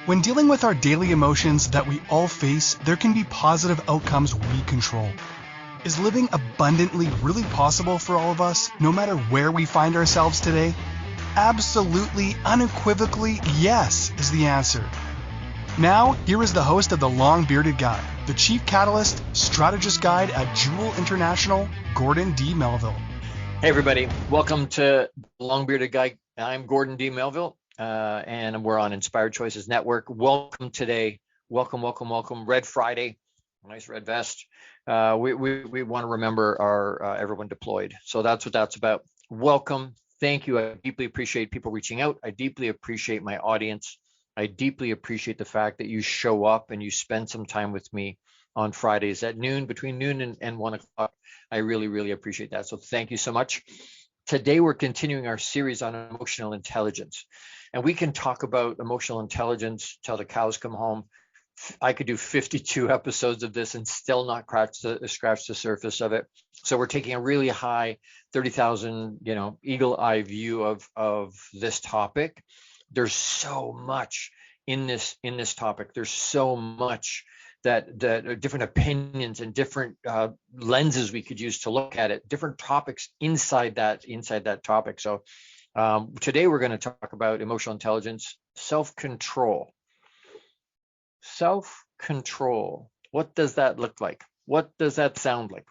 When dealing with our daily emotions that we all face, there can be positive outcomes we control. Is living abundantly really possible for all of us, no matter where we find ourselves today? Absolutely, unequivocally, yes is the answer. Now, here is the host of The Long Bearded Guy, the Chief Catalyst, Strategist Guide at Jewel International, Gordon D Melville. Hey everybody, welcome to The Long Bearded Guy. I'm Gordon D Melville, and we're on Inspired Choices Network. Welcome today. Welcome. Red Friday, nice red vest. We want to remember our everyone deployed. So that's what that's about. Welcome. Thank you. I deeply appreciate people reaching out. I deeply appreciate my audience. I deeply appreciate the fact that you show up and you spend some time with me on Fridays at noon, between noon and 1 o'clock. I really appreciate that. So thank you so much. Today, we're continuing our series on emotional intelligence. And we can talk about emotional intelligence till the cows come home. I could do 52 episodes of this and still not scratch the surface of it. So we're taking a really high 30,000, eagle eye view of this topic. There's so much in this topic. There's so much that different opinions and different lenses we could use to look at it, different topics inside that topic. So today we're going to talk about emotional intelligence, self-control. Self-control. What does that look like? What does that sound like?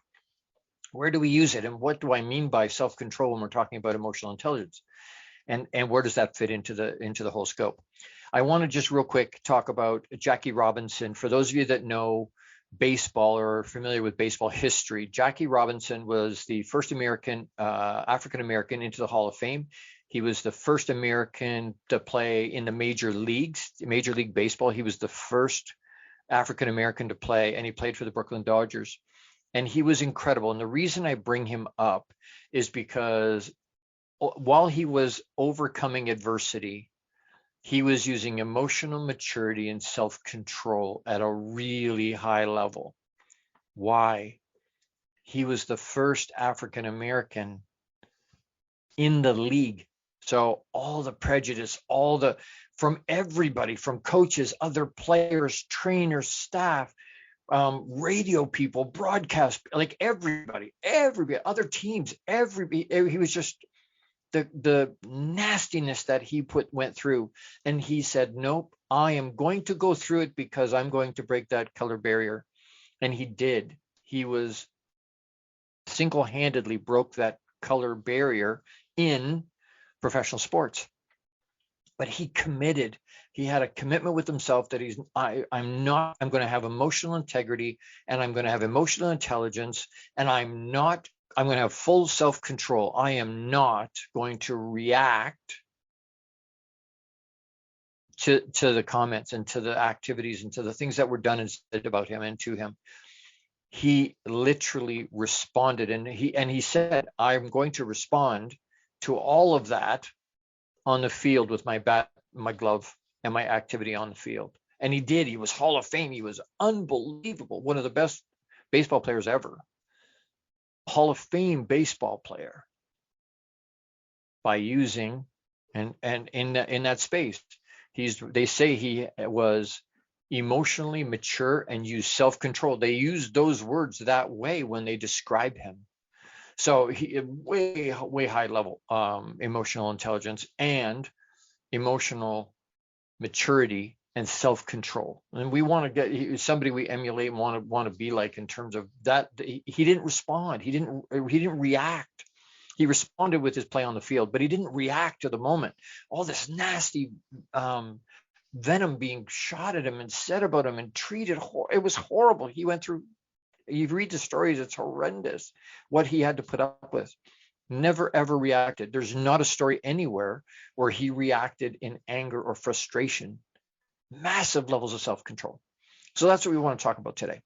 Where do we use it? And what do I mean by self-control when we're talking about emotional intelligence? And where does that fit into the whole scope? I want to just real quick talk about Jackie Robinson. For those of you that know baseball or are familiar with baseball history, Jackie Robinson was the first African American into the Hall of Fame. He was the first American to play in the major leagues, Major League Baseball. He was the first African American to play, and he played for the Brooklyn Dodgers. And he was incredible. And the reason I bring him up is because while he was overcoming adversity, he was using emotional maturity and self-control at a really high level. Why? He was the first African American in the league. So all the prejudice, from everybody, from coaches, other players, trainers, staff, radio people, broadcast, like everybody, other teams, he was just the nastiness that he went through. And he said, nope, I am going to go through it because I'm going to break that color barrier. And he did. He was single-handedly broke that color barrier in professional sports. But he committed. He had a commitment with himself that I'm going to have emotional integrity, and I'm going to have emotional intelligence, and I'm going to have full self-control. I am not going to react to the comments and to the activities and to the things that were done and said about him and to him. He literally responded, and he said, I'm going to respond to all of that on the field with my bat, my glove, and my activity on the field. And he did. He was Hall of Fame. He was unbelievable. One of the best baseball players ever. Hall of Fame baseball player, by using and in that space. They say he was emotionally mature and used self-control. They use those words that way when they describe him. So he way high level emotional intelligence and emotional maturity and self-control. And we want to get somebody we emulate and want to be like in terms of that. He didn't respond. He didn't react. He responded with his play on the field, but he didn't react to the moment. All this nasty venom being shot at him and said about him and treated. It was horrible. He went through. You read the stories. It's horrendous what he had to put up with. Never ever reacted. There's not a story anywhere where he reacted in anger or frustration. Massive levels of self-control. So that's what we want to talk about today.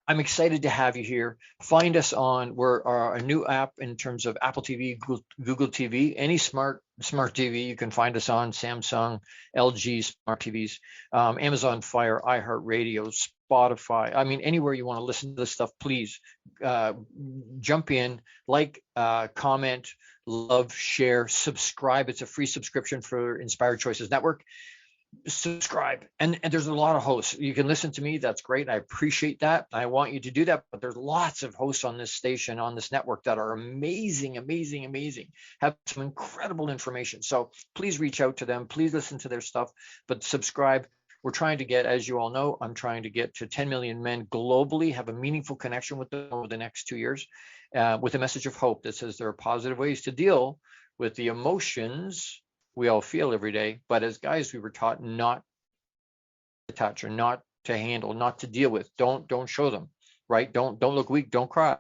I'm excited to have you here. Find us on a new app in terms of Apple TV, Google TV, any smart TV. You can find us on Samsung, LG smart TVs, Amazon Fire, iHeartRadio, Spotify. I mean, anywhere you want to listen to this stuff, please jump in, comment, love, share, subscribe. It's a free subscription for Inspired Choices Network. subscribe. And there's a lot of hosts. You can listen to me. That's great. I appreciate that. I want you to do that. But there's lots of hosts on this station, on this network, that are amazing, amazing, amazing, have some incredible information. So please reach out to them. Please listen to their stuff, but subscribe. We're trying to get, as you all know, I'm trying to get to 10 million men globally, have a meaningful connection with them over the next 2 years, with a message of hope that says there are positive ways to deal with the emotions we all feel every day. But as guys, we were taught not to touch, or not to handle, not to deal with. Don't show them, right? Don't look weak, don't cry.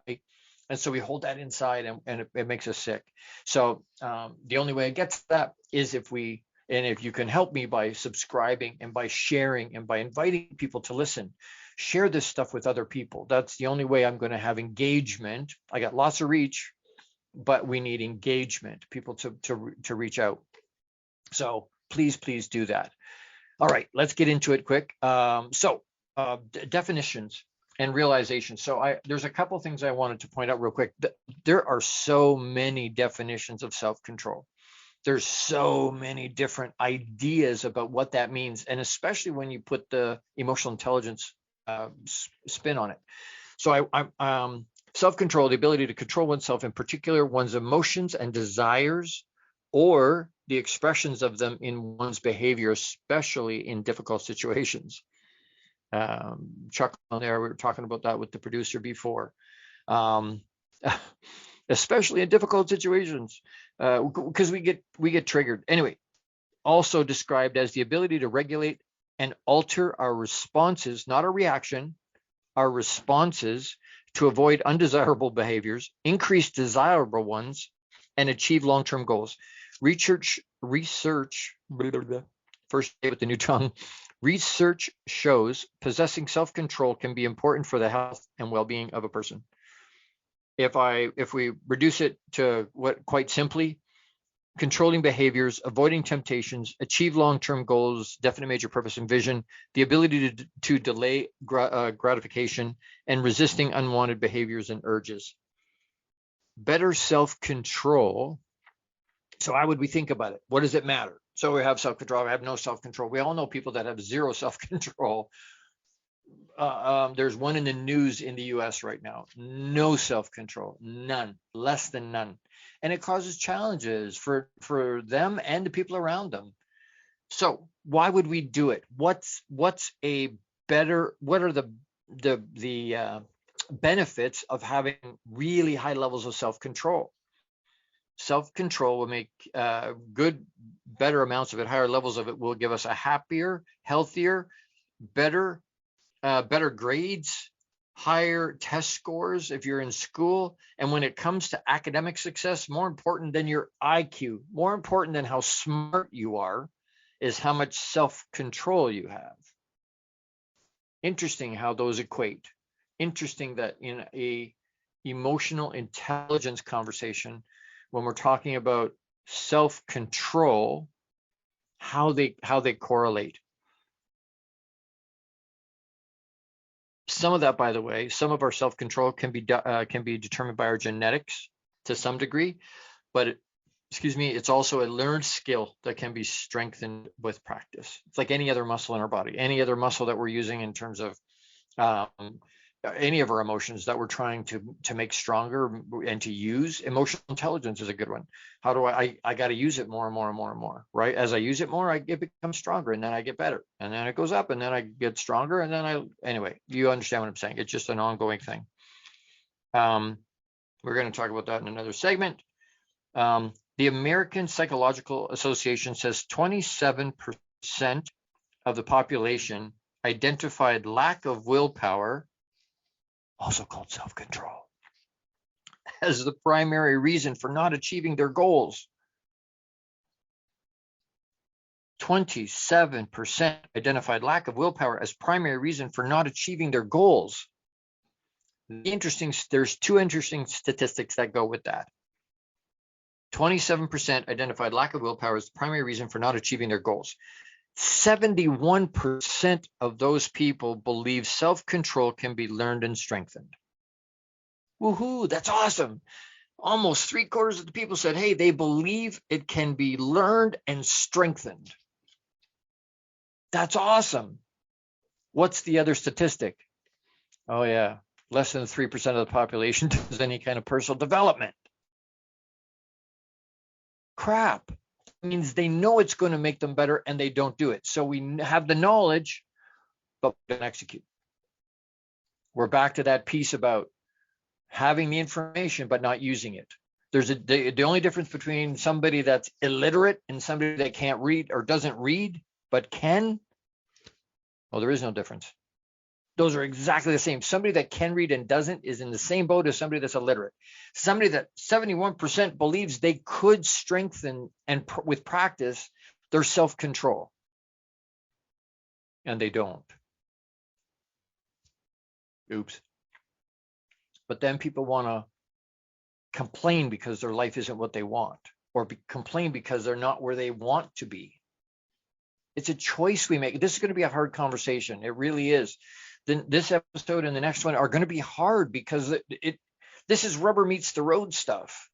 And so we hold that inside, and it makes us sick. So the only way I get to that is if you can help me by subscribing and by sharing and by inviting people to listen, share this stuff with other people. That's the only way I'm going to have engagement. I got lots of reach, but we need engagement, people to reach out. So please do that. All right, let's get into it quick. Definitions and realization. So there's a couple things I wanted to point out real quick. There are so many definitions of self-control. There's so many different ideas about what that means, and especially when you put the emotional intelligence spin on it. So self-control, the ability to control oneself, in particular one's emotions and desires, or the expressions of them in one's behavior, especially in difficult situations. Chuck on there, we were talking about that with the producer before. Especially in difficult situations, because we get triggered. Anyway, also described as the ability to regulate and alter our responses, not our reaction, our responses, to avoid undesirable behaviors, increase desirable ones, and achieve long-term goals. Research, first day with the new tongue. Research shows possessing self-control can be important for the health and well-being of a person. If we reduce it to what, quite simply, controlling behaviors, avoiding temptations, achieve long-term goals, definite major purpose and vision, the ability to delay gratification, and resisting unwanted behaviors and urges. Better self-control. So how would we think about it? What does it matter? So we have self-control, we have no self-control. We all know people that have zero self-control. There's one in the news in the US right now. No self-control, none, less than none. And it causes challenges for them and the people around them. So why would we do it? What are the benefits of having really high levels of self-control? Self-control will make better amounts of it, higher levels of it will give us a happier, healthier, better grades, higher test scores if you're in school. And when it comes to academic success, more important than your IQ, more important than how smart you are, is how much self-control you have. Interesting how those equate. Interesting that in a emotional intelligence conversation, when we're talking about self-control, how they correlate. Some of that, by the way, some of our self-control can be determined by our genetics to some degree, but it's also a learned skill that can be strengthened with practice. It's like any other muscle in our body, any other muscle that we're using in terms of any of our emotions that we're trying to make stronger and to use. Emotional intelligence is a good one. How do I got to use it more and more and more and more, right? As I use it more, it becomes stronger, and then I get better, and then it goes up, and then I get stronger, and then anyway, you understand what I'm saying. It's just an ongoing thing. We're going to talk about that in another segment. The American Psychological Association says 27% of the population identified lack of willpower, also called self-control, as the primary reason for not achieving their goals. 27% identified lack of willpower as primary reason for not achieving their goals. There's two interesting statistics that go with that. 27% identified lack of willpower as the primary reason for not achieving their goals. 71% of those people believe self-control can be learned and strengthened. Woohoo, that's awesome. Almost 3/4 of the people said, hey, they believe it can be learned and strengthened. That's awesome. What's the other statistic? Oh yeah, less than 3% of the population does any kind of personal development. Crap. It means they know it's going to make them better and they don't do it. So we have the knowledge, but we don't execute. We're back to that piece about having the information but not using it. There's the only difference between somebody that's illiterate and somebody that can't read or doesn't read but can. Well, there is no difference. Those are exactly the same. Somebody that can read and doesn't is in the same boat as somebody that's illiterate. Somebody that 71% believes they could strengthen and with practice their self-control, and they don't. Oops. But then people want to complain because their life isn't what they want, or complain because they're not where they want to be. It's a choice we make. This is going to be a hard conversation. It really is. Then this episode and the next one are going to be hard because this is rubber meets the road stuff.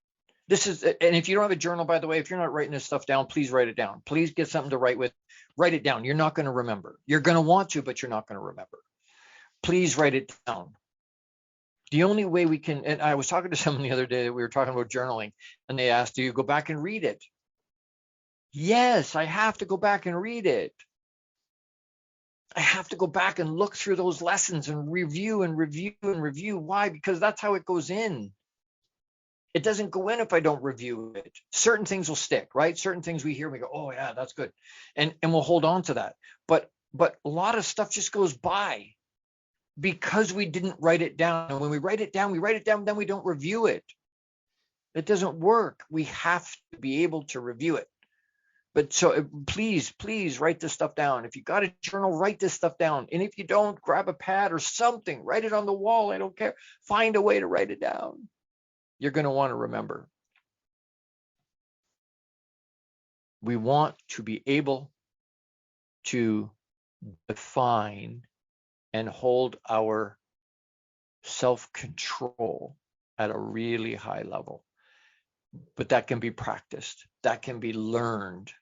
This is, and if you don't have a journal, by the way, if you're not writing this stuff down, please write it down. Please get something to write with. Write it down. You're not going to remember. You're going to want to, but you're not going to remember. Please write it down. The only way we can, and I was talking to someone the other day, we were talking about journaling, and they asked, do you go back and read it? Yes, I have to go back and read it. I have to go back and look through those lessons and review and review and review. Why? Because that's how it goes in. It doesn't go in if I don't review it. Certain things will stick, right? Certain things we hear, we go, oh yeah, that's good. And we'll hold on to that. But a lot of stuff just goes by because we didn't write it down. And when we write it down, then we don't review it. It doesn't work. We have to be able to review it. But so please write this stuff down. If you got a journal, write this stuff down. And if you don't, grab a pad or something, write it on the wall. I don't care. Find a way to write it down. You're going to want to remember. We want to be able to define and hold our self-control at a really high level. But that can be practiced. That can be learned.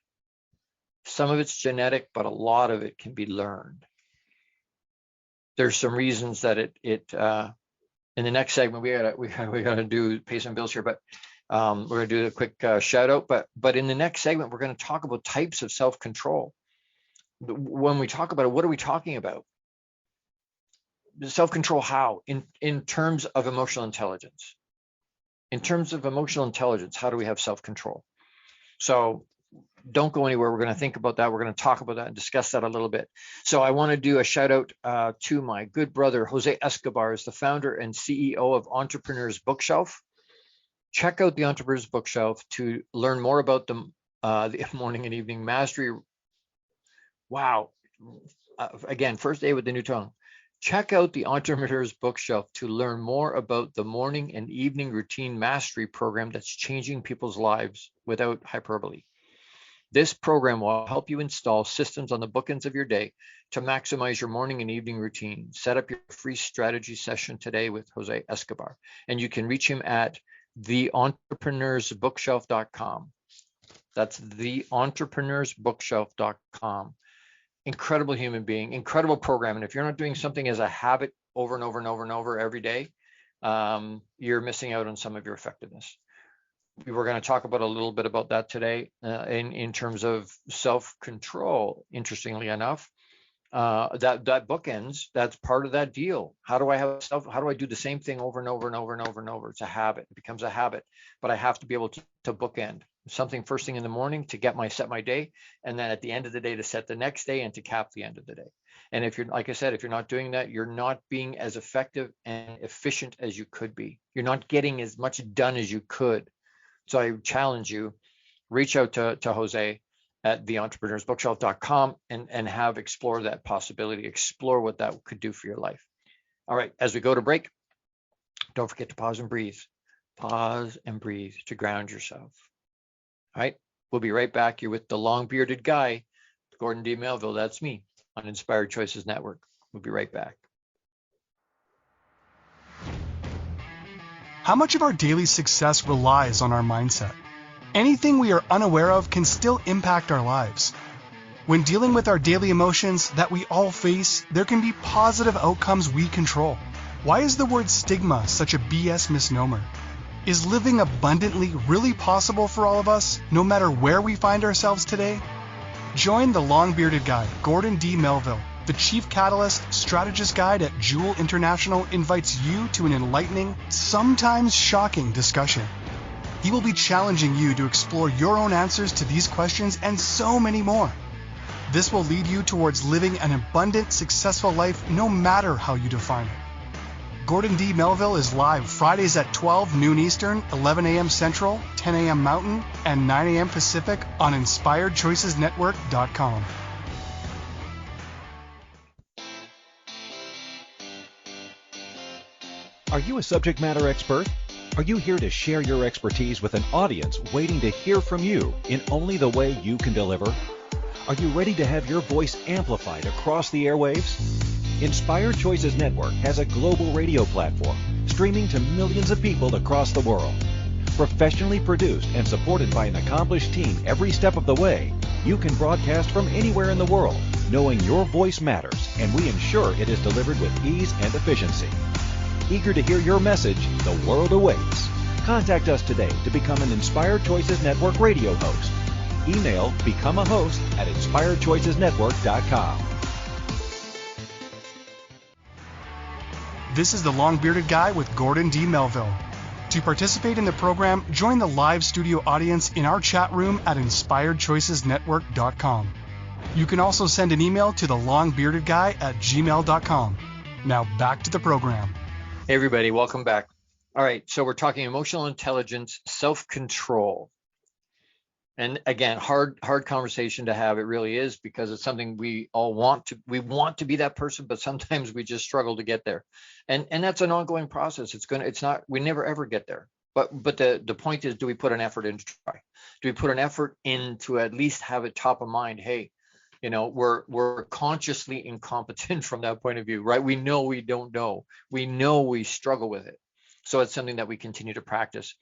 Some of it's genetic, but a lot of it can be learned. There's some reasons that it in the next segment we gotta pay some bills here, but we're gonna do a quick shout out. But in the next segment we're gonna talk about types of self-control. When we talk about it, what are we talking about? Self-control how? In terms of emotional intelligence. In terms of emotional intelligence, how do we have self-control? So don't go anywhere. We're going to think about that. We're going to talk about that and discuss that a little bit. So I want to do a shout out to my good brother, Jose Escobar, is the founder and CEO of Entrepreneurs Bookshelf. Check out the Entrepreneurs Bookshelf to learn more about the morning and evening mastery. Wow. Again, first day with the new tongue. Check out the Entrepreneurs Bookshelf to learn more about the morning and evening routine mastery program that's changing people's lives without hyperbole. This program will help you install systems on the bookends of your day to maximize your morning and evening routine. Set up your free strategy session today with Jose Escobar, and you can reach him at theentrepreneur'sbookshelf.com. That's theentrepreneur'sbookshelf.com. Incredible human being, incredible program. And if you're not doing something as a habit over and over and over and over every day, you're missing out on some of your effectiveness. We're going to talk about a little bit about that today in terms of self-control. Interestingly enough, that bookends, that's part of that deal. How do I do the same thing over and over and over and over and over? It's a habit. It becomes a habit, but I have to be able to bookend something first thing in the morning to set my day, and then at the end of the day to set the next day and to cap the end of the day. And if you're, like I said, if you're not doing that, you're not being as effective and efficient as you could be. You're not getting as much done as you could. So I challenge you, reach out to Jose at theentrepreneur'sbookshelf.com and explore that possibility, explore what that could do for your life. All right, as we go to break, don't forget to pause and breathe. Pause and breathe to ground yourself. All right, we'll be right back. You're with the long-bearded guy, Gordon D Melville. That's me on Inspired Choices Network. We'll be right back. How much of our daily success relies on our mindset? Anything we are unaware of can still impact our lives. When dealing with our daily emotions that we all face, there can be positive outcomes we control. Why is the word stigma such a BS misnomer? Is living abundantly really possible for all of us, no matter where we find ourselves today? Join the long-bearded guy, Gordon D Melville. The Chief Catalyst Strategist Guide at Jewel International invites you to an enlightening, sometimes shocking discussion. He will be challenging you to explore your own answers to these questions and so many more. This will lead you towards living an abundant, successful life no matter how you define it. Gordon D Melville is live Fridays at 12 noon Eastern, 11 a.m. Central, 10 a.m. Mountain, and 9 a.m. Pacific on InspiredChoicesNetwork.com. Are you a subject matter expert? Are you here to share your expertise with an audience waiting to hear from you in only the way you can deliver? Are you ready to have your voice amplified across the airwaves? Inspired Choices Network has a global radio platform streaming to millions of people across the world. Professionally produced and supported by an accomplished team every step of the way, you can broadcast from anywhere in the world, knowing your voice matters, and we ensure it is delivered with ease and efficiency. Eager to hear your message, the world awaits. Contact us today to become an Inspired Choices Network radio host. Email become a host at inspiredchoicesnetwork.com. This is the long-bearded guy with Gordon D Melville. To participate in the program, join the live studio audience in our chat room at inspiredchoicesnetwork.com. You can also send an email to the long-bearded guy at gmail.com. Now back to the program. Hey everybody, welcome back. All right, so we're talking emotional intelligence, self-control. And again, hard conversation to have. It really is, because it's something we all want to be that person, but sometimes we just struggle to get there. And that's an ongoing process. We never ever get there. But the point is, do we put an effort in to try? Do we put an effort in to at least have it top of mind? Hey, we're consciously incompetent from that point of view, right? We know we don't know. We know we struggle with it. So it's something that we continue to practice.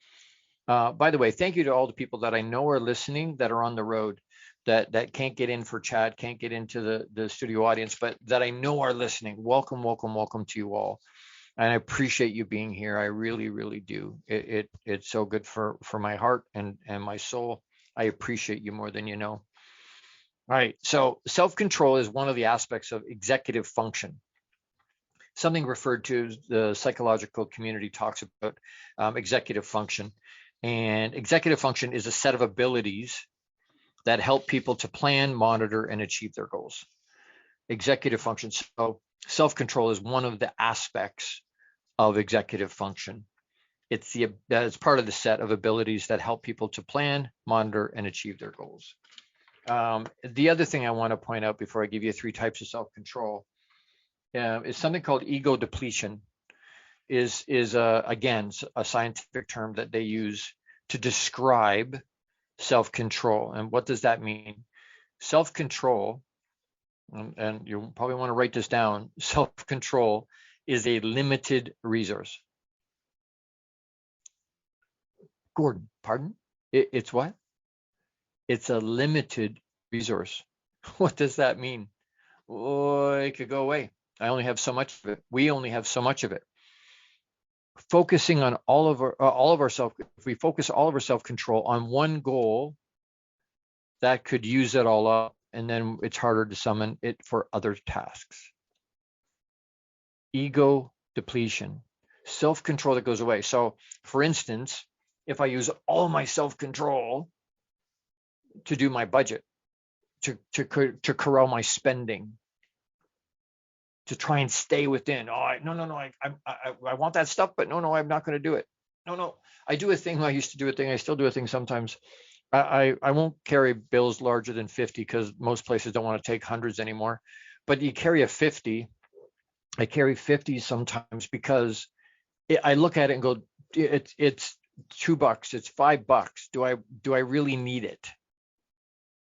By the way, thank you to all the people that I know are listening, that are on the road, that can't get in for chat, can't get into the studio audience, but that I know are listening. Welcome, welcome, welcome to you all. And I appreciate you being here. I really, really do. It's so good for my heart and my soul. I appreciate you more than you know. All right, so self-control is one of the aspects of executive function. Something referred to, the psychological community talks about executive function. And executive function is a set of abilities that help people to plan, monitor, and achieve their goals. Executive function. So self-control is one of the aspects of executive function. It's part of the set of abilities that help people to plan, monitor, and achieve their goals. The other thing I want to point out before I give you 3 types of self-control is something called ego depletion. Is again a scientific term that they use to describe self-control. And what does that mean? Self-control, and you probably want to write this down, self-control is a limited resource. Gordon, pardon? It's what? It's a limited resource. What does that mean? Oh, it could go away. I only have so much of it. We only have so much of it. Focusing on if we focus all of our self-control on one goal, that could use it all up, and then it's harder to summon it for other tasks. Ego depletion, self-control that goes away. So for instance, if I use all my self-control to do my budget, to corral my spending, to try and stay within. I want that stuff, but no, I'm not going to do it. No, I do a thing. I used to do a thing. I still do a thing sometimes. I won't carry bills larger than 50 because most places don't want to take hundreds anymore. But you carry a 50. I carry 50 sometimes because I look at it and go, it's $2, it's $5. Do I really need it?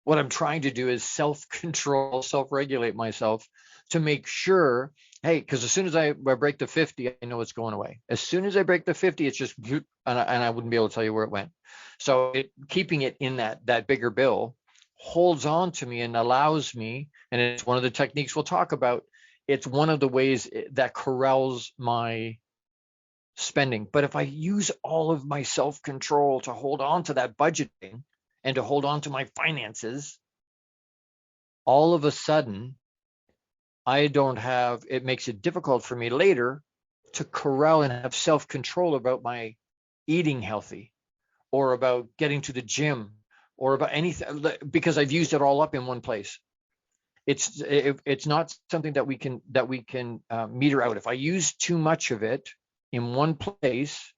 What I'm trying to do is self-control, self-regulate myself to make sure, hey, because as soon as I break the 50, I know it's going away. As soon as I break the 50, it's just, and I wouldn't be able to tell you where it went. So keeping it in that bigger bill holds on to me and allows me, and it's one of the techniques we'll talk about. It's one of the ways that corrals my spending. But if I use all of my self-control to hold on to that budgeting and to hold on to my finances, all of a sudden, it makes it difficult for me later to corral and have self-control about my eating healthy, or about getting to the gym, or about anything, because I've used it all up in one place. It's not something that we can meter out. If I use too much of it in one place,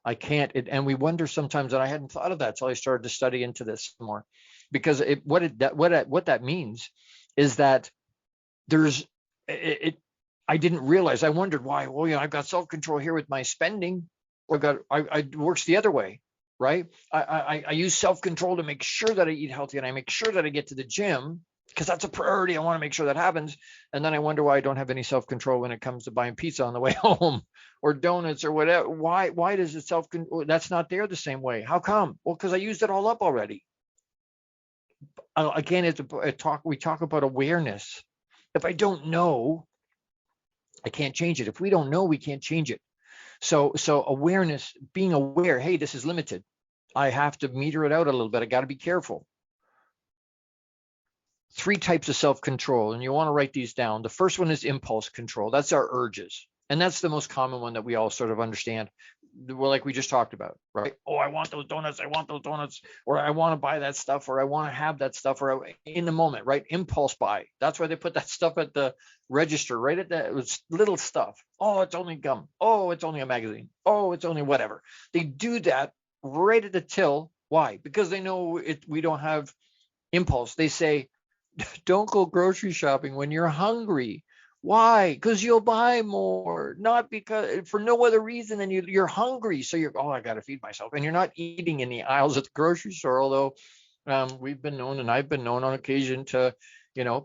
I can't. And we wonder sometimes, that I hadn't thought of that until I started to study into this more, because what that means is that I didn't realize. I wondered why. Well, I've got self-control here with my spending. It works the other way, right? I use self-control to make sure that I eat healthy, and I make sure that I get to the gym, because that's a priority. I want to make sure that happens. And then I wonder why I don't have any self-control when it comes to buying pizza on the way home, or donuts, or whatever. Why does it that's not there the same way? How come? Well, because I used it all up already. Again, we talk about awareness. If I don't know, I can't change it. If we don't know, we can't change it. So awareness, being aware, hey, this is limited. I have to meter it out a little bit. I got to be careful. 3 types of self-control, and you want to write these down. The first one is impulse control. That's our urges. And that's the most common one that we all sort of understand. Well, like we just talked about, right? Oh, I want those donuts. Or I want to buy that stuff, or I want to have that stuff, or in the moment, right? Impulse buy. That's why they put that stuff at the register, right? It was little stuff. Oh, it's only gum. Oh, it's only a magazine. Oh, it's only whatever. They do that right at the till. Why? Because they know we don't have impulse. They say, don't go grocery shopping when you're hungry. Why? Because you'll buy more, not because for no other reason than you're hungry. So I got to feed myself, and you're not eating in the aisles at the grocery store. Although we've been known, and I've been known on occasion to,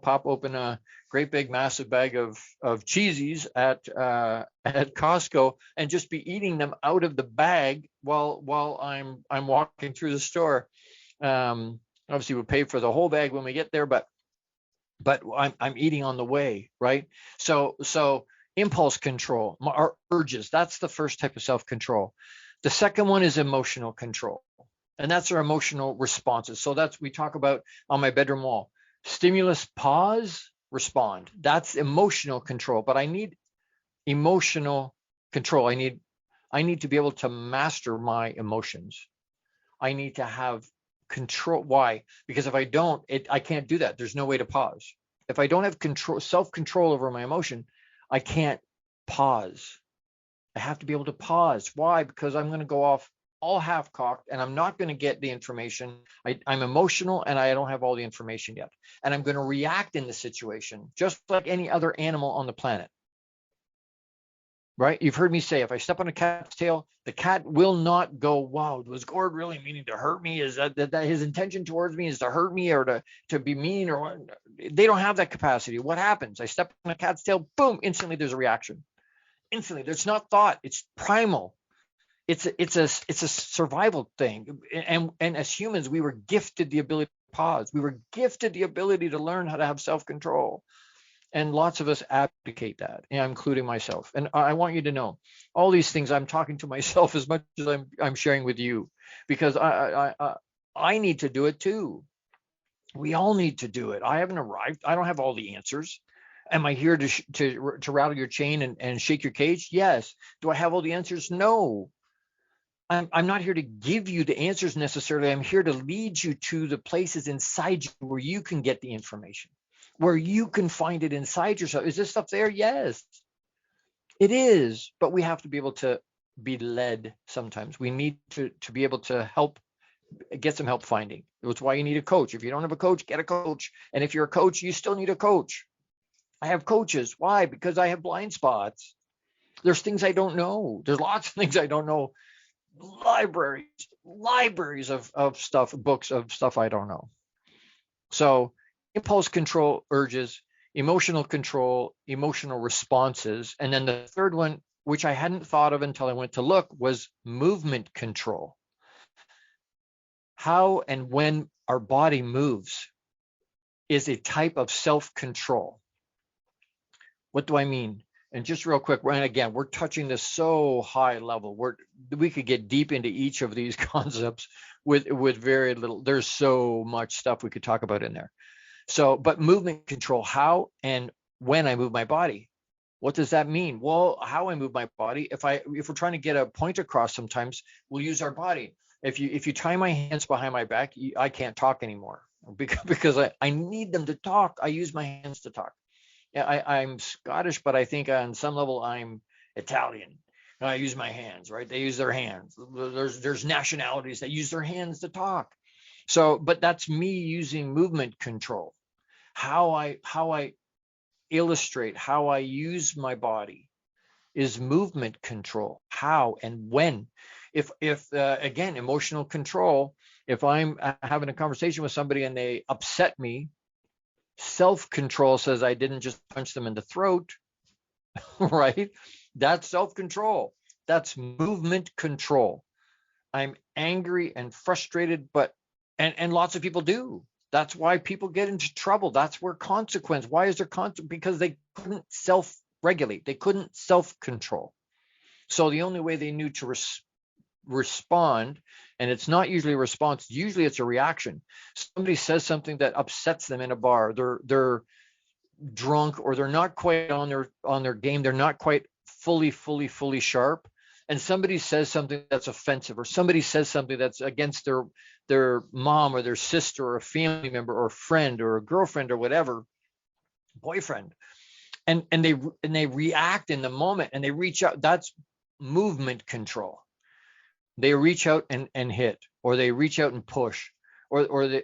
pop open a great big massive bag of cheesies at Costco and just be eating them out of the bag while I'm walking through the store. Obviously, we'll pay for the whole bag when we get there, but I'm eating on the way, right? So impulse control, our urges, that's the first type of self-control. The second one is emotional control, and that's our emotional responses. So we talk about on my bedroom wall, stimulus, pause, respond. That's emotional control, but I need emotional control. I need to be able to master my emotions. I need to have control. Why? Because if I don't, I can't do that. There's no way to pause. If I don't have self-control over my emotion, I can't pause. I have to be able to pause. Why? Because I'm going to go off all half-cocked, and I'm not going to get the information. I'm emotional, and I don't have all the information yet. And I'm going to react in the situation just like any other animal on the planet. Right? You've heard me say, if I step on a cat's tail, the cat will not go, wow, was Gord really meaning to hurt me? Is that his intention towards me is to hurt me, or to be mean? Or what? They don't have that capacity. What happens? I step on a cat's tail, boom, instantly there's a reaction. Instantly, there's not thought. It's primal. It's a survival thing. And as humans, we were gifted the ability to pause. We were gifted the ability to learn how to have self-control. And lots of us abdicate that, including myself. And I want you to know, all these things, I'm talking to myself as much as I'm sharing with you, because I need to do it too. We all need to do it. I haven't arrived. I don't have all the answers. Am I here to rattle your chain and shake your cage? Yes. Do I have all the answers? No. I'm not here to give you the answers necessarily. I'm here to lead you to the places inside you where you can get the information, where you can find it inside yourself. Is this stuff there? Yes, it is. But we have to be able to be led sometimes. We need to be able to get some help finding. That's why you need a coach. If you don't have a coach, get a coach. And if you're a coach, you still need a coach. I have coaches. Why? Because I have blind spots. There's things I don't know. There's lots of things I don't know. Libraries of stuff, books of stuff I don't know. So impulse control, urges, emotional control, emotional responses. And then the third one, which I hadn't thought of until I went to look, was movement control. How and when our body moves is a type of self-control. What do I mean? And just real quick, and again, we're touching this so high level. We could get deep into each of these concepts with very little. There's so much stuff we could talk about in there. So, but movement control, how and when I move my body. What does that mean? Well, how I move my body, if we're trying to get a point across, sometimes we'll use our body. If you tie my hands behind my back, I can't talk anymore because I need them to talk. I use my hands to talk. Yeah, I'm Scottish, but I think on some level I'm Italian. I use my hands, right? They use their hands. There's nationalities that use their hands to talk. So, but that's me using movement control. How I illustrate, how I use my body is movement control. How and when. If again, emotional control, if I'm having a conversation with somebody and they upset me, self-control says I didn't just punch them in the throat, right? That's self-control. That's movement control. I'm angry and frustrated, but and lots of people do. That's why people get into trouble. That's where consequence. Why is there consequence? Because they couldn't self-regulate. They couldn't self-control. So the only way they knew to respond, and it's not usually a response, usually it's a reaction. Somebody says something that upsets them in a bar. They're drunk, or they're not quite on their game. They're not quite fully sharp. And somebody says something that's offensive, or somebody says something that's against their mom or their sister or a family member or a friend or a girlfriend or whatever, boyfriend, and they react in the moment and they reach out. That's movement control. They reach out and hit, or they reach out and push, or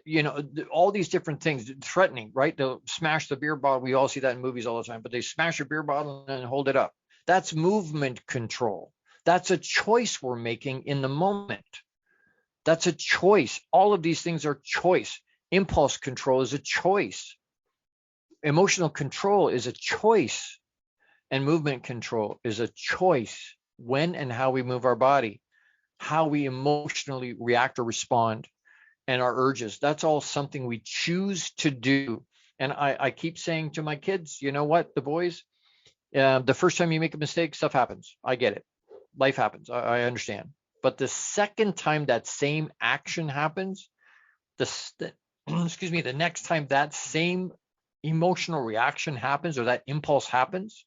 all these different things, threatening, right? They'll smash the beer bottle. We all see that in movies all the time, but they smash a beer bottle and hold it up. That's movement control. That's a choice we're making in the moment. That's a choice. All of these things are choice. Impulse control is a choice. Emotional control is a choice. And movement control is a choice. When and how we move our body, how we emotionally react or respond, and our urges. That's all something we choose to do. And I keep saying to my kids, you know what, the boys, the first time you make a mistake, stuff happens. I get it. Life happens. I understand. But the second time that same action happens, the next time that same emotional reaction happens, or that impulse happens,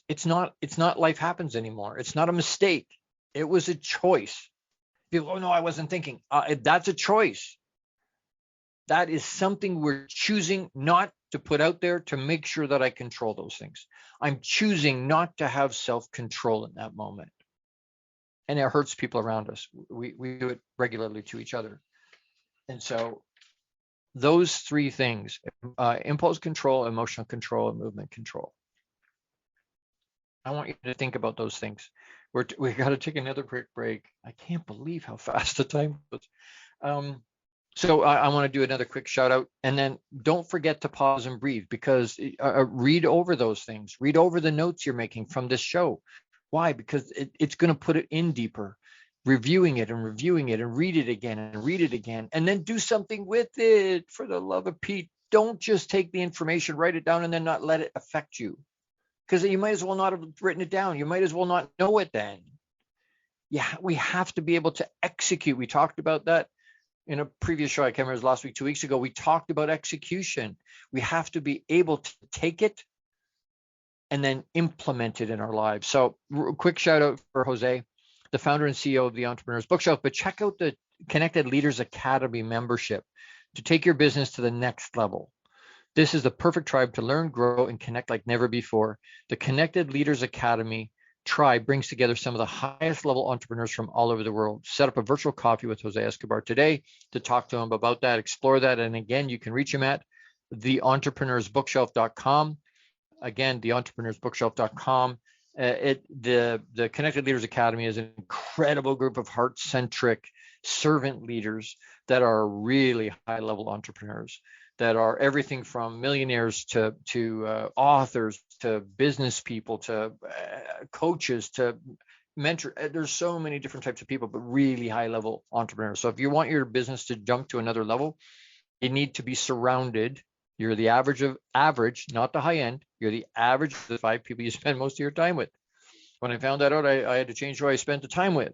it's not life happens anymore. It's not a mistake. It was a choice. People, oh no, I wasn't thinking. That's a choice. That is something we're choosing not to put out there to make sure that I control those things. I'm choosing not to have self-control in that moment. And it hurts people around us. We do it regularly to each other. And so those three things, impulse control, emotional control, and movement control. I want you to think about those things. We got to take another quick break. I can't believe how fast the time goes. So I want to do another quick shout out, and then don't forget to pause and breathe, because read over those things. Read over the notes you're making from this show. Why? Because it's going to put it in deeper, reviewing it and read it again and read it again, and then do something with it. For the love of Pete, don't just take the information, write it down, and then not let it affect you, because you might as well not have written it down. You might as well not know it then. Yeah, we have to be able to execute. We talked about that in a previous show. I can't remember, it was last week, 2 weeks ago. We talked about execution. We have to be able to take it and then implement it in our lives. So quick shout out for Jose, the founder and CEO of the Entrepreneur's Bookshelf. But check out the Connected Leaders Academy membership to take your business to the next level. This is the perfect tribe to learn, grow, and connect like never before. The Connected Leaders Academy tribe brings together some of the highest level entrepreneurs from all over the world. Set up a virtual coffee with Jose Escobar today to talk to him about that, explore that. And again, you can reach him at theentrepreneursbookshelf.com. Again, theentrepreneursbookshelf.com. The Connected Leaders Academy is an incredible group of heart-centric servant leaders that are really high-level entrepreneurs, that are everything from millionaires to authors, to business people, to coaches, to mentor. There's so many different types of people, but really high level entrepreneurs. So if you want your business to jump to another level, you need to be surrounded. You're the average, not the high end. You're the average of the 5 people you spend most of your time with. When I found that out, I had to change who I spent the time with.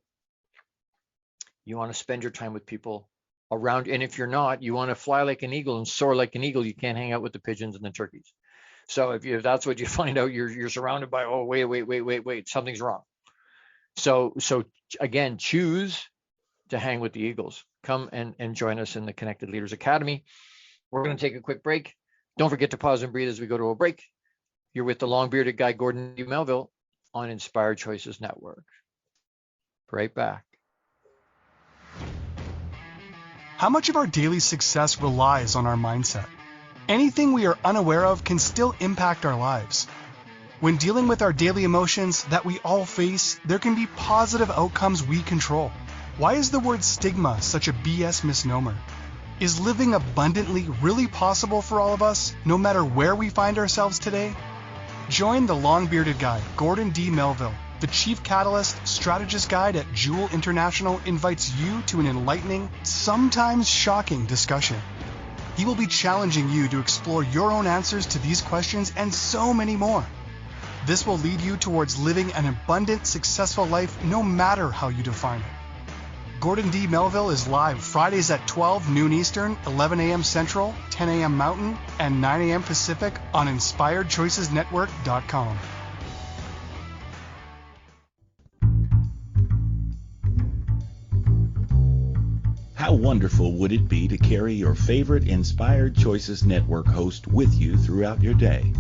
You want to spend your time with people around, and if you're not, you want to fly like an eagle and soar like an eagle. You can't hang out with the pigeons and the turkeys. So if that's what you find out, you're surrounded by, oh, wait, something's wrong. So again, choose to hang with the eagles. Come and join us in the Connected Leaders Academy. We're going to take a quick break. Don't forget to pause and breathe as we go to a break. You're with the long-bearded guy, Gordon D Melville, on Inspired Choices Network. Right back. How much of our daily success relies on our mindset? Anything we are unaware of can still impact our lives. When dealing with our daily emotions that we all face, there can be positive outcomes we control. Why is the word stigma such a BS misnomer? Is living abundantly really possible for all of us, no matter where we find ourselves today? Join the long-bearded guy, Gordon D Melville. The Chief Catalyst Strategist Guide at Jewel International invites you to an enlightening, sometimes shocking discussion. He will be challenging you to explore your own answers to these questions and so many more. This will lead you towards living an abundant, successful life no matter how you define it. Gordon D Melville is live Fridays at 12 noon Eastern, 11 a.m. Central, 10 a.m. Mountain, and 9 a.m. Pacific on InspiredChoicesNetwork.com. How wonderful would it be to carry your favorite Inspired Choices Network host with you throughout your day?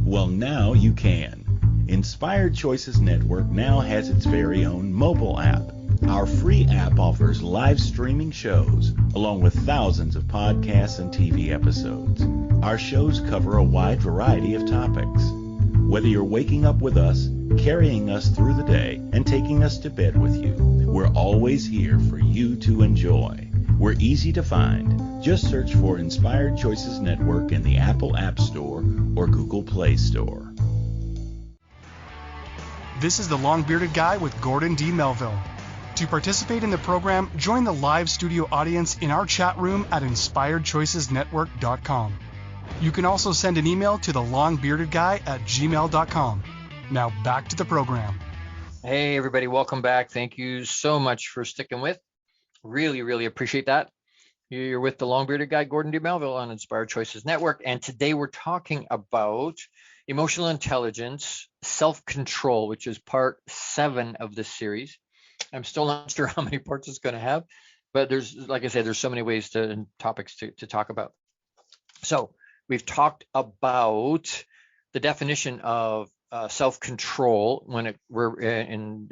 Well, now you can. Inspired Choices Network now has its very own mobile app. Our free app offers live streaming shows, along with thousands of podcasts and TV episodes. Our shows cover a wide variety of topics. Whether you're waking up with us, carrying us through the day, and taking us to bed with you, we're always here for you to enjoy. We're easy to find. Just search for Inspired Choices Network in the Apple App Store or Google Play Store. This is the long-bearded guy with Gordon D Melville. To participate in the program, join the live studio audience in our chat room at InspiredChoicesNetwork.com. You can also send an email to thelongbeardedguy@gmail.com. Now back to the program. Hey, everybody, welcome back. Thank you so much for sticking with. Really appreciate that. You're with the long-bearded guy, Gordon D Melville, on Inspired Choices Network. And today we're talking about emotional intelligence, self-control, which is part 7 of this series. I'm still not sure how many parts it's going to have, but there's, like I said, there's so many ways and topics to talk about. So we've talked about the definition of self-control when we're in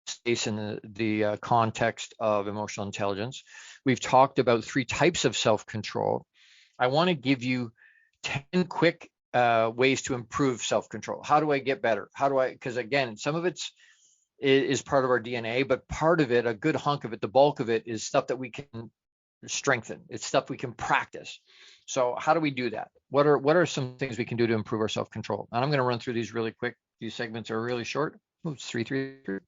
space in the context of emotional intelligence. We've talked about 3 types of self-control. I want to give you 10 quick ways to improve self-control. How do I get better? Because again, some of it's is part of our DNA, but part of it, a good hunk of it, the bulk of it, is stuff that we can strengthen. It's stuff we can practice. So how do we do that? What are some things we can do to improve our self-control? And I'm going to run through these really quick. These segments are really short. Oh, it's 3. For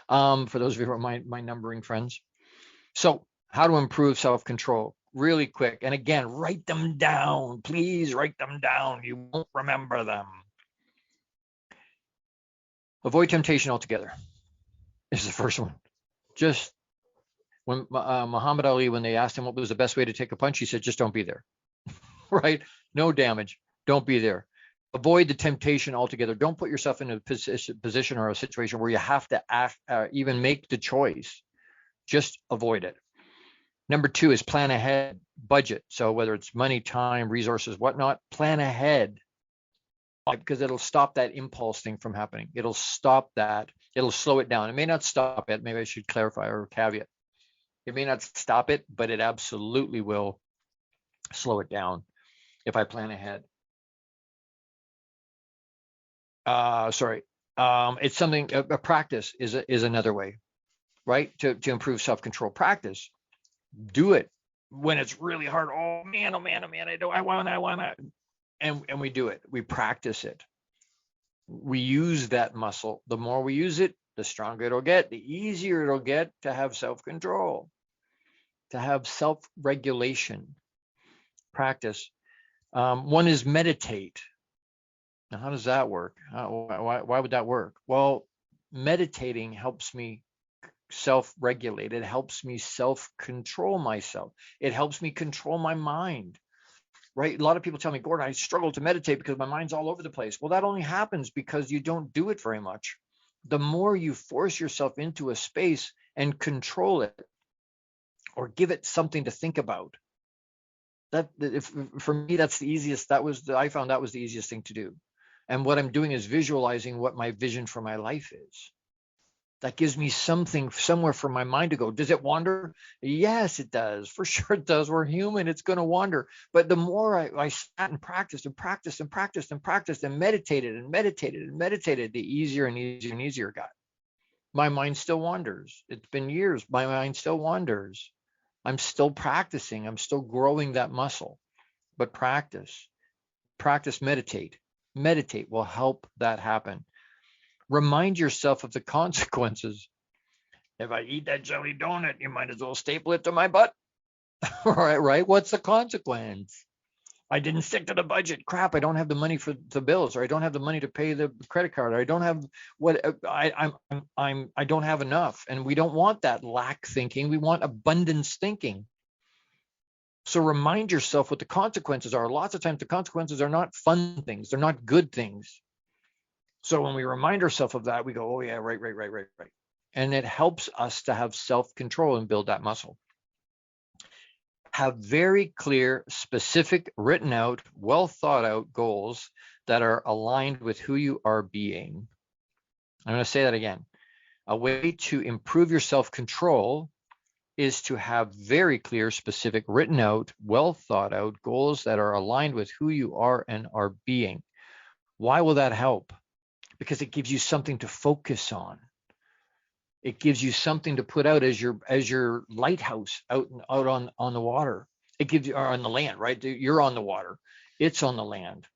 those of you who are my numbering friends. So how to improve self-control really quick. And again, write them down. Please write them down. You won't remember them. Avoid temptation altogether is the first one. Just when Muhammad Ali, when they asked him what was the best way to take a punch, he said, just don't be there, right? No damage. Don't be there. Avoid the temptation altogether. Don't put yourself in a position or a situation where you have to even make the choice. Just avoid it. Number 2 is plan ahead, budget. So whether it's money, time, resources, whatnot, plan ahead. Because it'll stop that impulse thing from happening. It'll stop that. It'll slow it down. It may not stop it. Maybe I should clarify or caveat. It may not stop it, but it absolutely will slow it down if I plan ahead. It's something, a practice is another way, right? To improve self-control. Practice. Do it when it's really hard. Oh man, I want. And we do it. We practice it. We use that muscle. The more we use it, the stronger it'll get, the easier it'll get to have self-control, to have self-regulation. Practice. One is meditate. Now, how does that work? Why would that work? Well, meditating helps me self-regulate. It helps me self-control myself. It helps me control my mind, right? A lot of people tell me, Gordon, I struggle to meditate because my mind's all over the place. Well, that only happens because you don't do it very much. The more you force yourself into a space and control it or give it something to think about, for me, that's the easiest. I found that was the easiest thing to do. And what I'm doing is visualizing what my vision for my life is. That gives me something somewhere for my mind to go. Does it wander? Yes, it does. For sure it does. We're human. It's going to wander. But the more I sat and practiced and practiced and practiced and practiced and meditated and meditated and meditated, the easier and easier and easier it got. My mind still wanders. It's been years. My mind still wanders. I'm still practicing. I'm still growing that muscle. But practice, meditate. Meditate will help that happen. Remind yourself of the consequences. If I eat that jelly donut, you might as well staple it to my butt. right? What's the consequence? I didn't stick to the budget. Crap, I don't have the money for the bills, or I don't have the money to pay the credit card, or I don't have I don't have enough. And we don't want that lack thinking. We want abundance thinking. So remind yourself what the consequences are. Lots of times the consequences are not fun things. They're not good things. So when we remind ourselves of that, we go, oh yeah, right. And it helps us to have self-control and build that muscle. Have very clear, specific, written out, well thought out goals that are aligned with who you are being. I'm going to say that again. A way to improve your self-control is to have very clear, specific, written out, well thought out goals that are aligned with who you are and are being. Why will that help? Because it gives you something to focus on. It gives you something to put out as your lighthouse out on the water. It gives you, or on the land, right? You're on the water. It's on the land.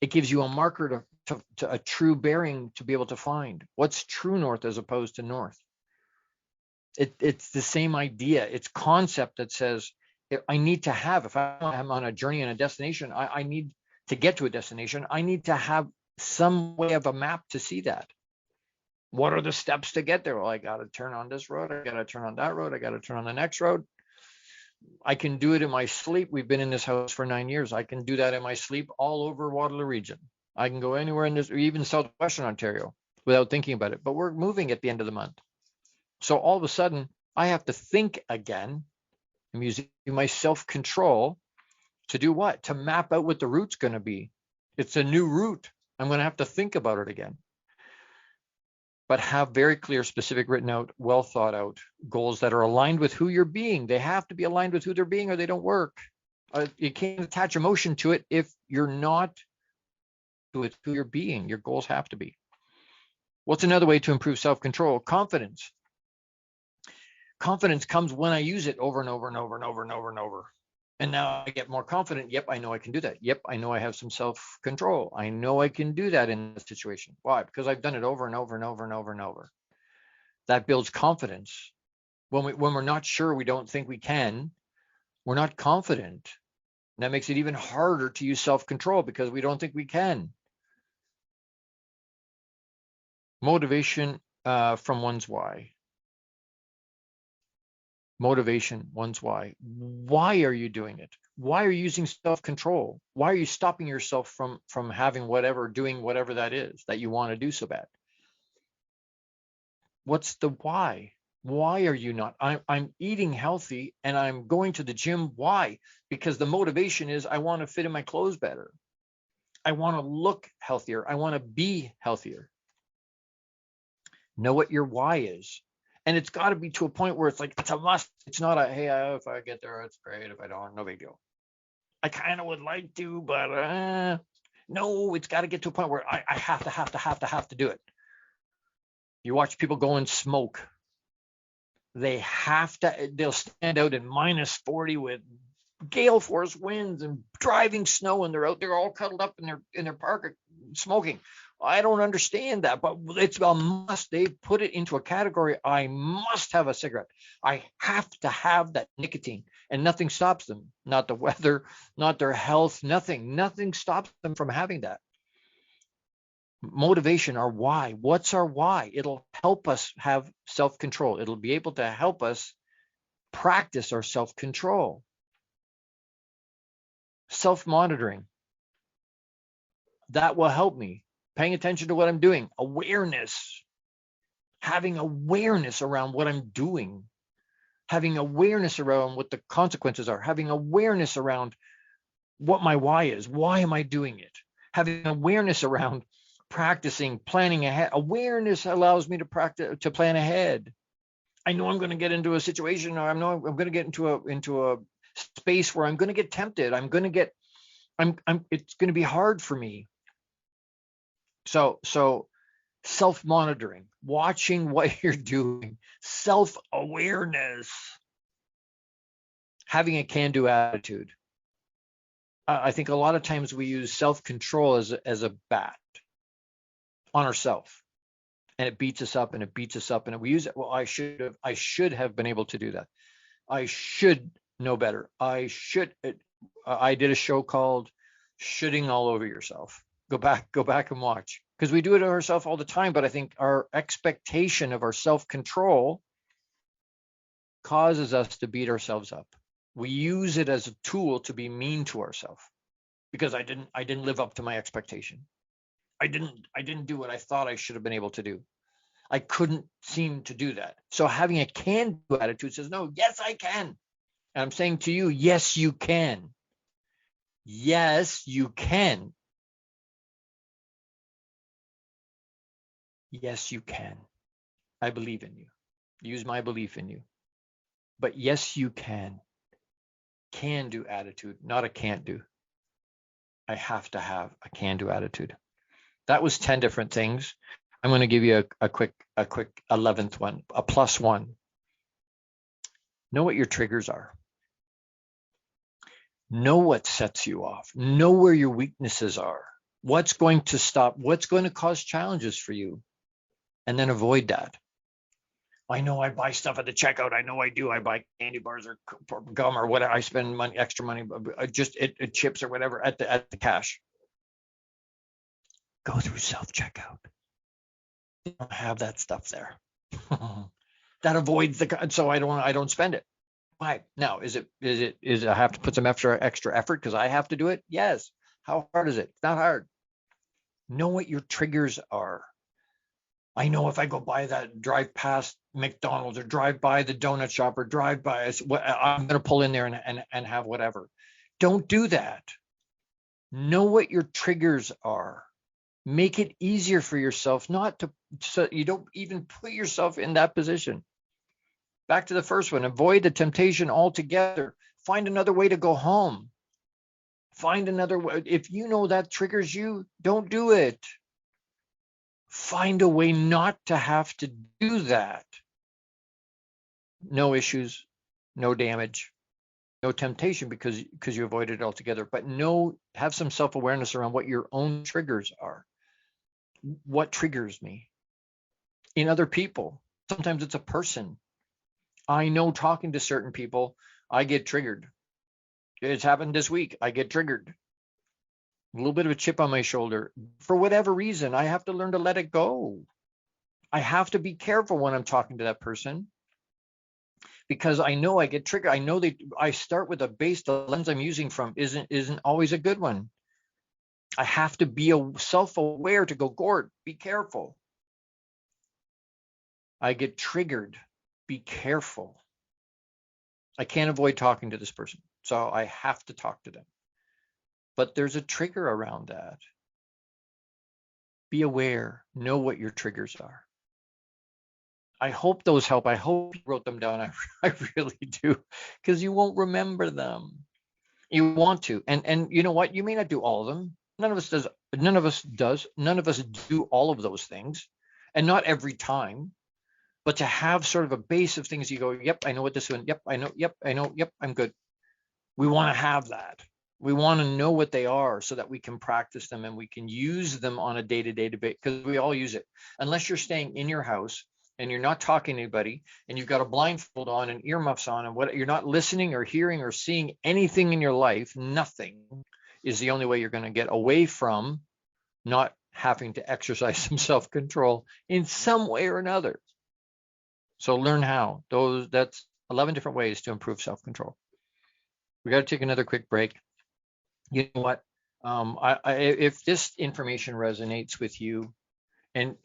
It gives you a marker to a true bearing to be able to find what's true north as opposed to north. It's the same idea. It's concept that says I need to have, if I'm on a journey and a destination, I need to get to a destination. I need to have some way of a map to see that. What are the steps to get there? Well, I got to turn on this road. I got to turn on that road. I got to turn on the next road. I can do it in my sleep. We've been in this house for 9 years. I can do that in my sleep all over Waterloo region. I can go anywhere in this, or even southwestern Ontario without thinking about it. But we're moving at the end of the month. So all of a sudden, I have to think again. I'm using my self-control to do what? To map out what the route's going to be. It's a new route. I'm going to have to think about it again. But have very clear, specific, written out, well thought out goals that are aligned with who you're being. They have to be aligned with who they're being or they don't work. You can't attach emotion to it if you're not with who you're being. Your goals have to be. What's another way to improve self-control? Confidence. Confidence comes when I use it over and over and over and over and over and over. And now I get more confident. Yep, I know I can do that. Yep, I know I have some self-control. I know I can do that in this situation. Why? Because I've done it over and over and over and over and over. That builds confidence. When we're not sure, we don't think we can, we're not confident. And that makes it even harder to use self-control because we don't think we can. Motivation from one's why. Motivation, one's why. Why are you doing it? Why are you using self-control? Why are you stopping yourself from having whatever, doing whatever that is that you want to do so bad? What's the why? Why are you not? I'm eating healthy and I'm going to the gym. Why? Because the motivation is I want to fit in my clothes better. I want to look healthier. I want to be healthier. Know what your why is. And it's got to be to a point where it's like, it's a must. It's not a, hey, if I get there, it's great. If I don't, no big deal. I kind of would like to, but no, it's got to get to a point where I have to do it. You watch people go and smoke. They'll stand out in minus 40 with gale force winds and driving snow, and they're out there all cuddled up in their park smoking. I don't understand that, but it's a must. They put it into a category. I must have a cigarette. I have to have that nicotine, and nothing stops them. Not the weather, not their health, nothing stops them from having that. Motivation, our why. What's our why? It'll help us have self-control. It'll be able to help us practice our self-control. Self-monitoring. That will help me. Paying attention to what I'm doing. Awareness. Having awareness around what I'm doing. Having awareness around what the consequences are. Having awareness around what my why is. Why am I doing it? Having awareness around practicing, planning ahead. Awareness allows me to practice, to plan ahead. I know I'm going to get into a situation, or I know I'm going to get into a space where I'm going to get tempted. It's going to be hard for me. So self-monitoring, watching what you're doing, self-awareness, having a can-do attitude. I think a lot of times we use self-control as a bat on ourselves, and it beats us up and it beats us up, and we use it. Well, I should have been able to do that. I should know better. I did a show called "Shitting All Over Yourself." Go back and watch, because we do it ourselves all the time. But I think our expectation of our self-control causes us to beat ourselves up. We use it as a tool to be mean to ourselves, because I didn't live up to my expectation. I didn't do what I thought I should have been able to do. I couldn't seem to do that. So having a can-do attitude says, no, yes, I can. And I'm saying to you, yes, you can. Yes, you can. Yes, you can. I believe in you. Use my belief in you. But yes, you can. Can-do attitude, not a can't do. I have to have a can-do attitude. That was 10 different things. I'm going to give you a quick 11th one, a plus one. Know what your triggers are. Know what sets you off. Know where your weaknesses are. What's going to stop? What's going to cause challenges for you? And then avoid that. I know I buy stuff at the checkout. I know I do. I buy candy bars or gum or whatever. I spend extra money, just chips or whatever at the cash. Go through self-checkout. Don't have that stuff there. That avoids so I don't spend it. Why? Now, is it I have to put some extra effort because I have to do it? Yes. How hard is it? It's not hard. Know what your triggers are. I know if I drive past McDonald's or drive by the donut shop or drive by, I'm going to pull in there and have whatever. Don't do that. Know what your triggers are. Make it easier for yourself so you don't even put yourself in that position. Back to the first one, avoid the temptation altogether. Find another way to go home. Find another way. If you know that triggers you, don't do it. Find a way not to have to do that. No issues, no damage, no temptation because you avoided it altogether. But have some self-awareness around what your own triggers are. What triggers me in other people? Sometimes it's a person. I know talking to certain people, I get triggered. It's happened this week. I get triggered. A little bit of a chip on my shoulder. For whatever reason, I have to learn to let it go. I have to be careful when I'm talking to that person because I know I get triggered. I know that I start with the lens I'm using from isn't always a good one. I have to be self-aware to go, Gord, be careful. I get triggered. Be careful. I can't avoid talking to this person, so I have to talk to them. But there's a trigger around that. Be aware. Know what your triggers are. I hope those help. I hope you wrote them down. I really do, because you won't remember them. You want to, and you know what? You may not do all of them. None of us does. None of us do all of those things, and not every time. But to have sort of a base of things you go, yep, I know what this one. Yep, I know. Yep, I know. Yep, I'm good. We want to have that. We want to know what they are so that we can practice them and we can use them on a day-to-day debate, because we all use it. Unless you're staying in your house and you're not talking to anybody and you've got a blindfold on and earmuffs on and what, you're not listening or hearing or seeing anything in your life, nothing is the only way you're going to get away from not having to exercise some self-control in some way or another. So learn how. That's 11 different ways to improve self-control. We got to take another quick break. You know what? If this information resonates with you, and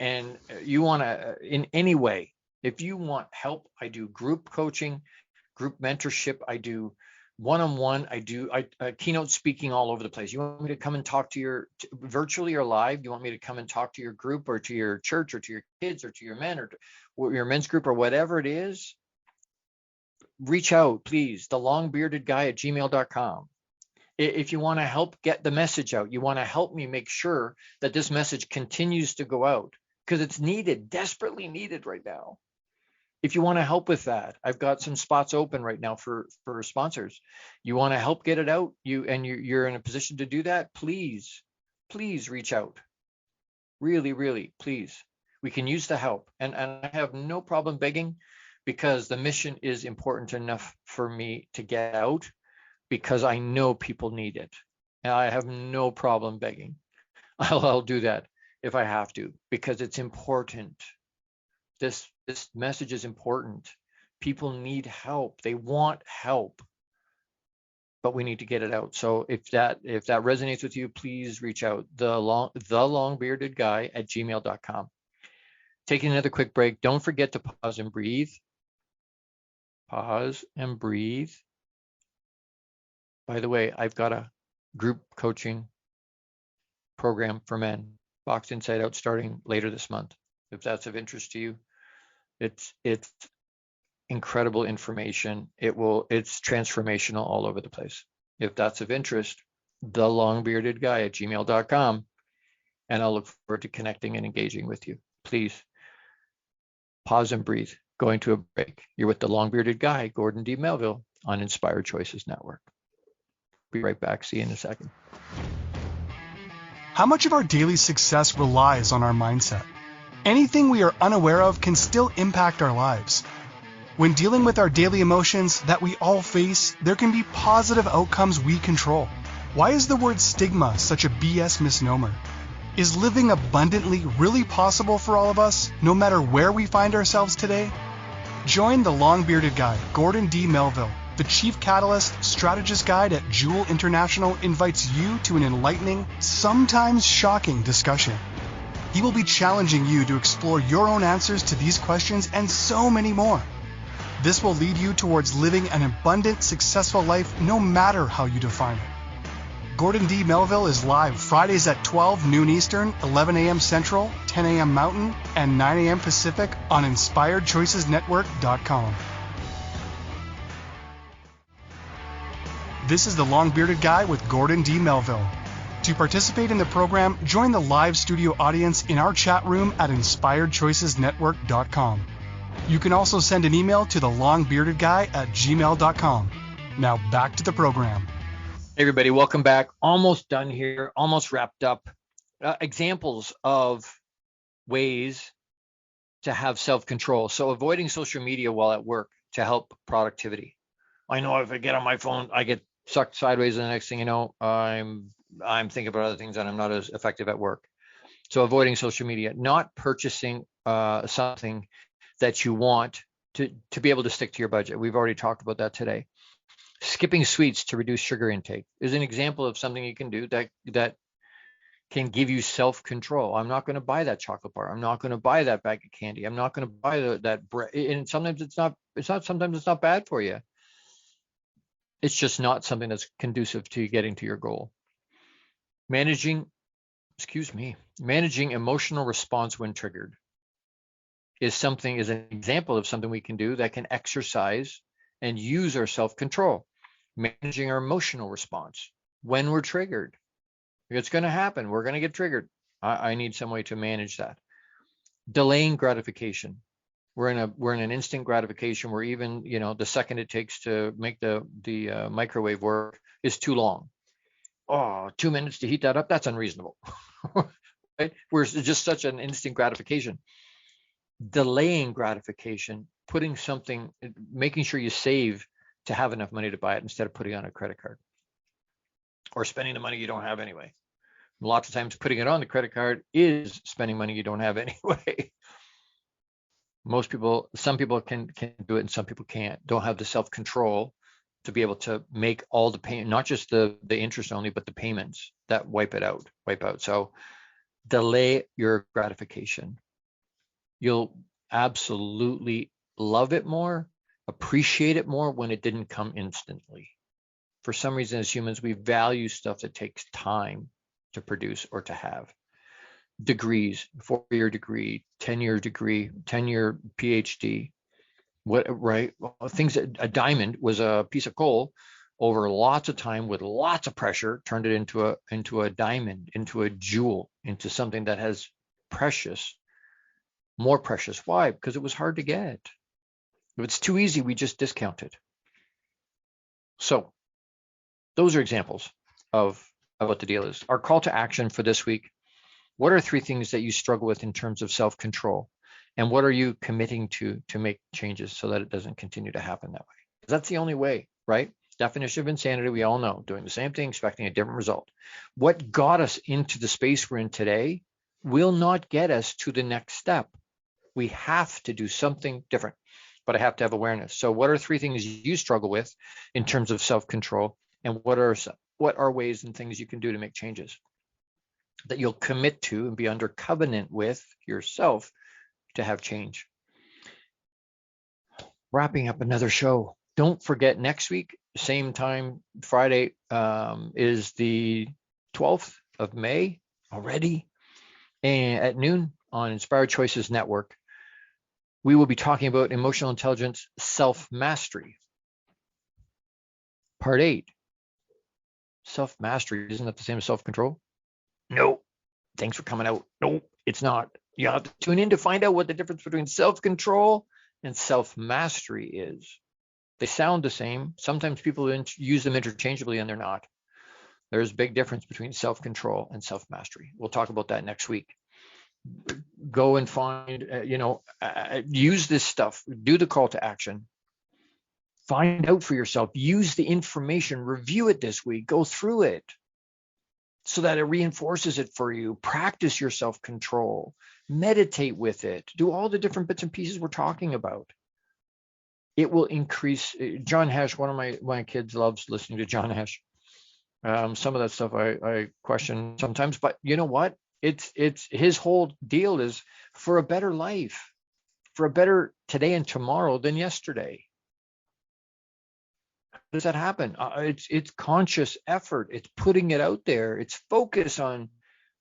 you want to, in any way, if you want help, I do group coaching, group mentorship, I do one-on-one, I do keynote speaking all over the place. You want me to come and talk to your virtually or live? You want me to come and talk to your group or to your church or to your kids or to your men or to your men's group or whatever it is? Reach out, please. thelongbeardedguy@gmail.com. If you want to help get the message out, you want to help me make sure that this message continues to go out, because it's needed, desperately needed right now. If you want to help with that, I've got some spots open right now for sponsors. You want to help get it out, you're in a position to do that, please reach out. Really, really, please. We can use the help. And I have no problem begging, because the mission is important enough for me to get out, because I know people need it. And I have no problem begging. I'll do that if I have to, because it's important. This message is important. People need help. They want help, but we need to get it out. So if that resonates with you, please reach out. thelongbeardedguy@gmail.com. Taking another quick break. Don't forget to pause and breathe. Pause and breathe. By the way, I've got a group coaching program for men, Box Inside Out, starting later this month. If that's of interest to you, it's incredible information. It's transformational all over the place. If that's of interest, thelongbeardedguy@gmail.com, and I'll look forward to connecting and engaging with you. Please pause and breathe. Going to a break. You're with the Long Bearded Guy, Gordon D Melville, on Inspired Choices Network. Be right back. See you in a second. How much of our daily success relies on our mindset? Anything we are unaware of can still impact our lives. When dealing with our daily emotions that we all face, there can be positive outcomes we control. Why is the word stigma such a BS misnomer? Is living abundantly really possible for all of us, no matter where we find ourselves today? Join the Long-Bearded Guy, Gordon D Melville. The Chief Catalyst Strategist Guide at Jewel International invites you to an enlightening, sometimes shocking discussion. He will be challenging you to explore your own answers to these questions and so many more. This will lead you towards living an abundant, successful life, no matter how you define it. Gordon D Melville is live Fridays at 12 noon Eastern, 11 a.m. Central, 10 a.m. Mountain, and 9 a.m. Pacific on InspiredChoicesNetwork.com. This is the Long-Bearded Guy with Gordon D Melville. To participate in the program, join the live studio audience in our chat room at InspiredChoicesNetwork.com. You can also send an email to thelongbeardedguy@gmail.com. Now back to the program. Hey everybody, welcome back. Almost done here, almost wrapped up. Examples of ways to have self-control. So avoiding social media while at work to help productivity. I know if I get on my phone, I get sucked sideways, and the next thing you know, I'm thinking about other things and I'm not as effective at work. So avoiding social media, not purchasing something that you want to be able to stick to your budget. We've already talked about that today. Skipping sweets to reduce sugar intake is an example of something you can do that can give you self-control. I'm not going to buy that chocolate bar. I'm not going to buy that bag of candy. I'm not going to buy that bread. And sometimes sometimes it's not bad for you. It's just not something that's conducive to getting to your goal. Managing emotional response when triggered is an example of something we can do that can exercise and use our self-control. Managing our emotional response when we're triggered. It's going to happen. We're going to get triggered. I need some way to manage that. Delaying gratification. We're in an instant gratification where even the second it takes to make the microwave work is too long. Oh, 2 minutes to heat that up, that's unreasonable. Right? Where it's just such an instant gratification. Delaying gratification, putting something, making sure you save to have enough money to buy it instead of putting it on a credit card or spending the money you don't have anyway. Lots of times putting it on the credit card is spending money you don't have anyway. Some people can do it and some people can't, don't have the self-control to be able to make all the payment, not just the interest only, but the payments that wipe out. So delay your gratification. You'll absolutely love it more, appreciate it more when it didn't come instantly. For some reason, as humans, we value stuff that takes time to produce or to have. Degrees, 4-year degree, 10-year degree, 10-year PhD. Right? Things that a diamond was a piece of coal over lots of time with lots of pressure, turned it into a diamond, into a jewel, into something that has more precious. Why? Because it was hard to get. If it's too easy, we just discount it. So those are examples of what the deal is. Our call to action for this week: what are 3 things that you struggle with in terms of self-control? And what are you committing to make changes so that it doesn't continue to happen that way? Because that's the only way, right? Definition of insanity, we all know, doing the same thing, expecting a different result. What got us into the space we're in today will not get us to the next step. We have to do something different, but I have to have awareness. So what are 3 things you struggle with in terms of self-control? And what are ways and things you can do to make changes that you'll commit to and be under covenant with yourself to have change? Wrapping up another show. Don't forget, next week, same time, Friday, is the 12th of May already, and at noon on Inspired Choices Network, we will be talking about emotional intelligence self-mastery. Part 8. Self-mastery, isn't that the same as self-control? No. Thanks for coming out. No, it's not. You have to tune in to find out what the difference between self-control and self-mastery is. They sound the same. Sometimes people use them interchangeably, and they're not. There's a big difference between self-control and self-mastery. We'll talk about that next week. Go and find, use this stuff. Do the call to action. Find out for yourself. Use the information. Review it this week. Go through it so that it reinforces it for you. Practice your self-control. Meditate with it. Do all the different bits and pieces we're talking about. It will increase. John Hesh, one of my kids loves listening to John Hesh. Some of that stuff I question sometimes, but you know what? It's his whole deal is for a better life, for a better today and tomorrow than yesterday. How does that happen? It's conscious effort. It's putting it out there. It's focus on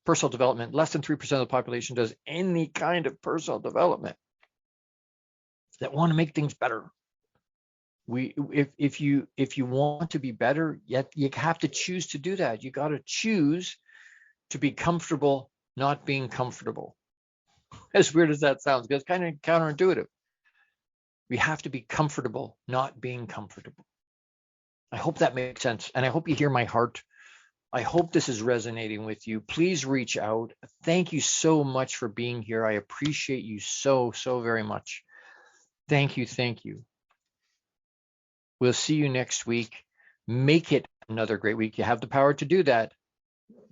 personal development. Less than 3% of the population does any kind of personal development that want to make things better. If you want to be better, yet you have to choose to do that. You got to choose to be comfortable not being comfortable. As weird as that sounds, because it's kind of counterintuitive. We have to be comfortable not being comfortable. I hope that makes sense, and I hope you hear my heart. I hope this is resonating with you. Please reach out. Thank you so much for being here. I appreciate you so very much. Thank you. We'll see you next week. Make it another great week. You have the power to do that.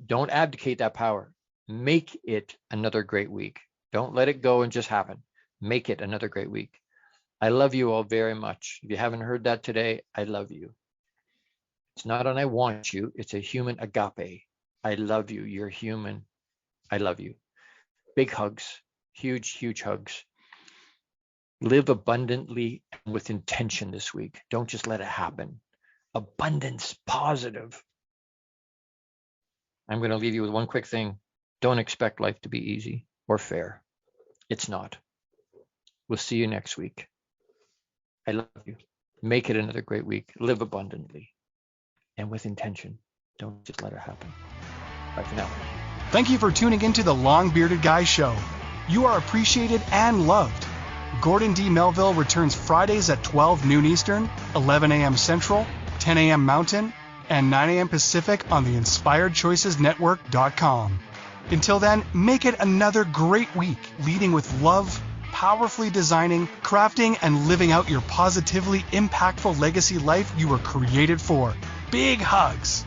Don't abdicate that power. Make it another great week. Don't let it go and just happen. Make it another great week. I love you all very much. If you haven't heard that today, I love you. It's not an I want you. It's a human agape. I love you. You're human. I love you. Big hugs. Huge hugs. Live abundantly and with intention this week. Don't just let it happen. Abundance, positive. I'm going to leave you with one quick thing. Don't expect life to be easy or fair. It's not. We'll see you next week. I love you. Make it another great week. Live abundantly and with intention. Don't just let it happen. Bye for now. Thank you for tuning into the Long Bearded Guy Show. You are appreciated and loved. Gordon D Melville returns Fridays at 12 noon Eastern, 11 a.m. Central, 10 a.m. Mountain, and 9 a.m. Pacific on the InspiredChoicesNetwork.com. Until then, make it another great week, leading with love, powerfully designing, crafting, and living out your positively impactful legacy life you were created for. Big hugs.